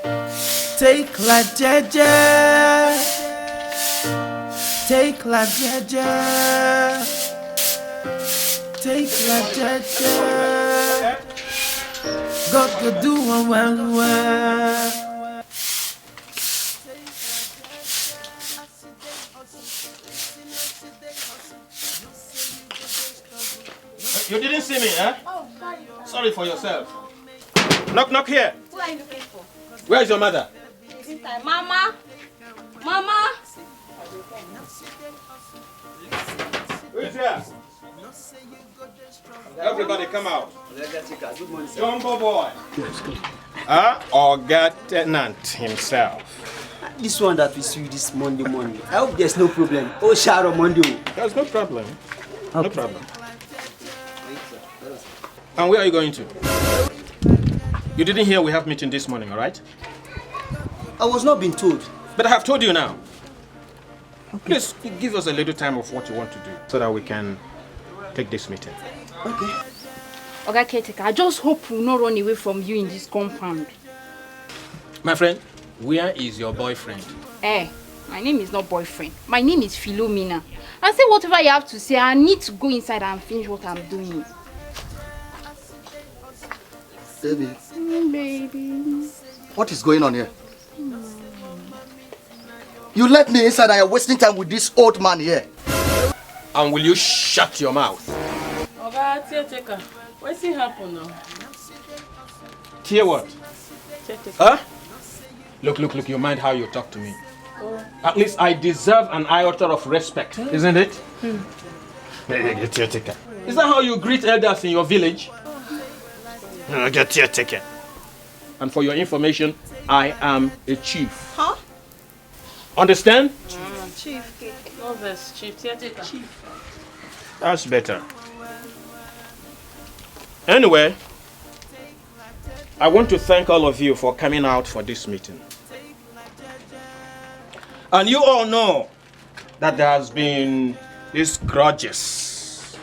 Take life, Jaja. Take life, Jaja. Take life, Jaja. God could do one well. You didn't see me, huh? Oh, sorry. Sorry for yourself. Knock here. Who are you looking for? Where is your mother? Mama. Mama. Who is here? Everybody come out. Good morning, sir. Jumbo boy. Or get tenant himself. This one that we see this Monday morning. I hope there's no problem. Oh, Sharon Monday. There's no problem. Okay. No problem. And where are you going to? You didn't hear we have meeting this morning, all right? I was not being told. But I have told you now. Okay. Please give us a little time of what you want to do so that we can take this meeting. Okay. Okay, caretaker, I just hope we'll not run away from you in this compound. My friend, where is your boyfriend? My name is not boyfriend. My name is Philomena. I say whatever you have to say. I need to go inside and finish what I'm doing. Baby. Baby. What is going on here? You let me inside and you're wasting time with this old man here. And will you shut your mouth? Oga, caretaker, what's happen now? Hear what? Caretaker. Huh? Look, you mind how you talk to me. Oh. At least I deserve an iota of respect, isn't it? Caretaker. Is that how you greet elders in your village? Get your ticket. And for your information, I am a chief. Huh? Understand? Chief. No verse, chief. Caretaker. Chief. That's better. Anyway, I want to thank all of you for coming out for this meeting. And you all know that there has been these grudges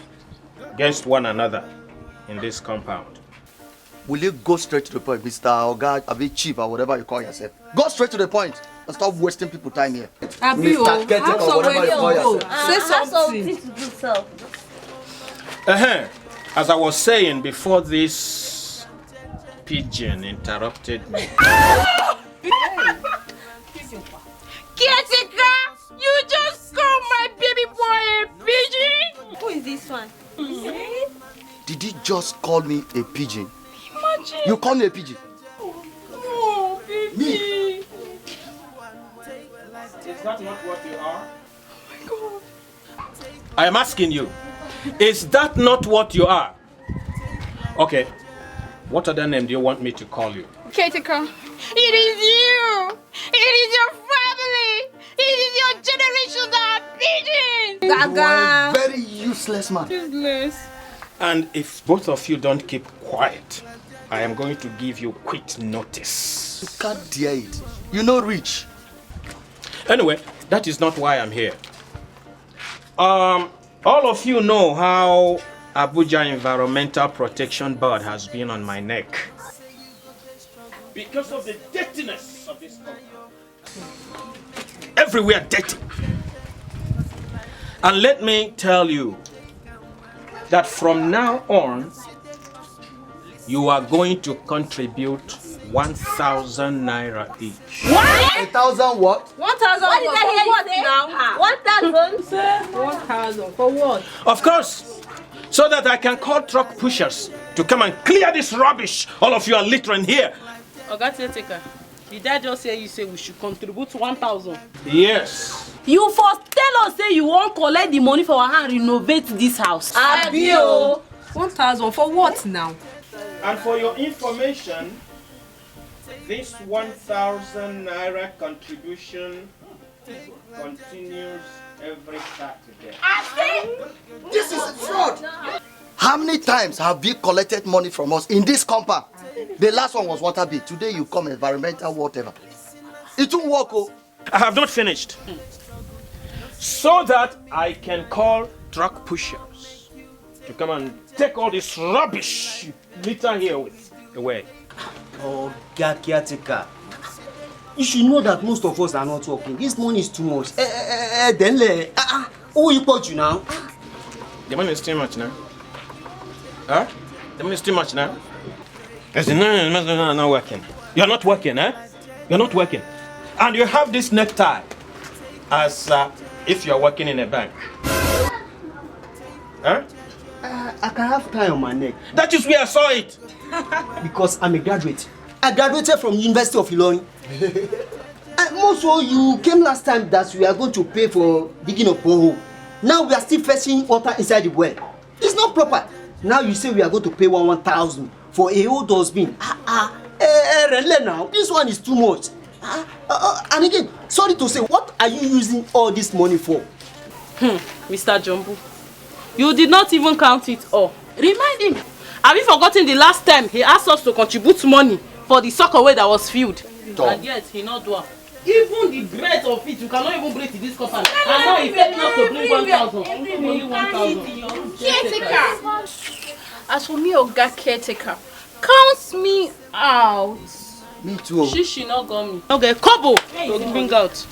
against one another in this compound. Will you go straight to the point, Mr. Oga, a bit cheap or whatever you call yourself? Go straight to the point and stop wasting people time here. Mr. Caretaker or whatever you call yourself. Say something. To do so. As I was saying before this pigeon interrupted me. Caretaker, you just called my baby boy a pigeon. Who is this one? Did he just call me a pigeon? Imagine. You call me a pigeon? Oh, baby. Me? Is that not what you are? Oh my God. I am asking you, is that not what you are? Okay, what other name do you want me to call you? Caretaker, it is you. It is your family. It is your generation that are pigeons. You are a very useless man. Useless. And if both of you don't keep quiet, I am going to give you quit notice. You can't dare it. You know rich. Anyway, that is not why I'm here. All of you know how Abuja Environmental Protection Board has been on my neck. Because of the dirtiness of this compound. Everywhere dirty. And let me tell you that from now on, you are going to contribute 1,000 naira each. What? 1,000 what? 1,000 What for did I what hear you now? 1,000? 1,000 for what? Of course, so that I can call truck pushers to come and clear this rubbish all of you are littering here. Oga, caretaker, did I just hear you say we should contribute 1,000? Yes. You first tell us say you won't collect the money for our hand and renovate this house. Abio. 1,000 for what now? And for your information, this 1,000 naira contribution continues every Saturday. This is fraud. How many times have you collected money from us in this compound? The last one was water bill. Today you come environmental whatever. It won't work. Oh. I have not finished. So that I can call truck pushers to come and take all this rubbish you litter here with away. Oh, God, caretaker. You should know that most of us are not working. This money is too much. Who you put you now? The money is too much now. Huh? The money is too much now. I said, no, not working. You're not working, eh? You're not working. And you have this necktie as if you're working in a bank. Huh? I can have tie on my neck. That is where I saw it. Because I'm a graduate. I graduated from University of Ilorin. And also, you came last time that we are going to pay for digging a borehole. Now we are still fetching water inside the well. It's not proper. Now you say we are going to pay 1,000 for a whole dustbin. Now this one is too much. And again, sorry to say, what are you using all this money for? Mr. Jumbo, you did not even count it all. Remind him. Have you forgotten the last time he asked us to contribute money for the soccer way that was filled? And yet he not do it. Even the breadth of it, you cannot even breathe in this company. And now he said not to bring 1,000. Only 1,000. Caretaker. As for me, Oga Caretaker, count me out. Me too. She not got me. Okay, Kobo to bring out.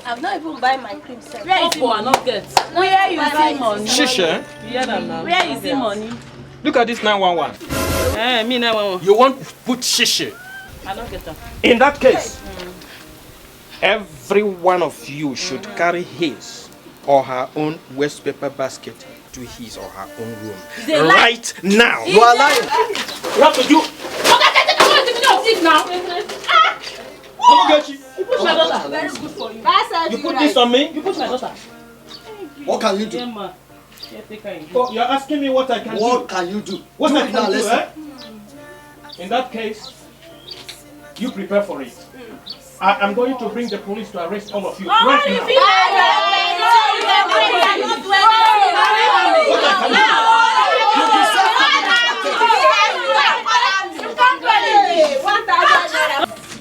I've not even buy my cream set. Where is Kobo? I not get. Where you see money? Shisha. Yeah, now. Where you see money? Look at this 911. Me 911. You want to put shishi. I don't get that. In that case, every one of you should carry his or her own waste paper basket to his or her own room. Right now. You are lying. You have to do. Now. I'll get you. You push my daughter. Very good for you. You put this on me. You push my daughter. What can you do? Oh, you're asking me what I can do. What can you do? What Do I it now, can do, listen. eh? In that case, you prepare for it. I am going to bring the police to arrest all of you right now.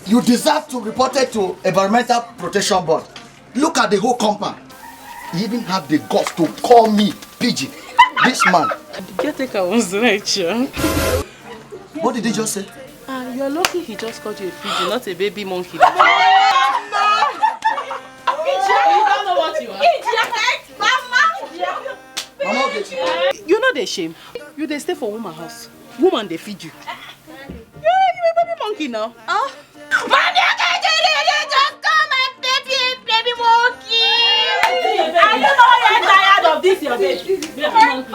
You deserve to report it to Environmental Protection Board. Look at the whole compound. He even have the guts to call me Pigeon. This man. The caretaker was right, yeah. What did he just say? You're lucky he just called you a pigeon, not a baby monkey. You don't know what you are. Mama, okay. You're not ashamed. You they stay for woman house. Woman they feed you. Yeah, you a baby monkey now. Just come and baby monkey. I don't know you're tired of this, your baby. Baby monkey.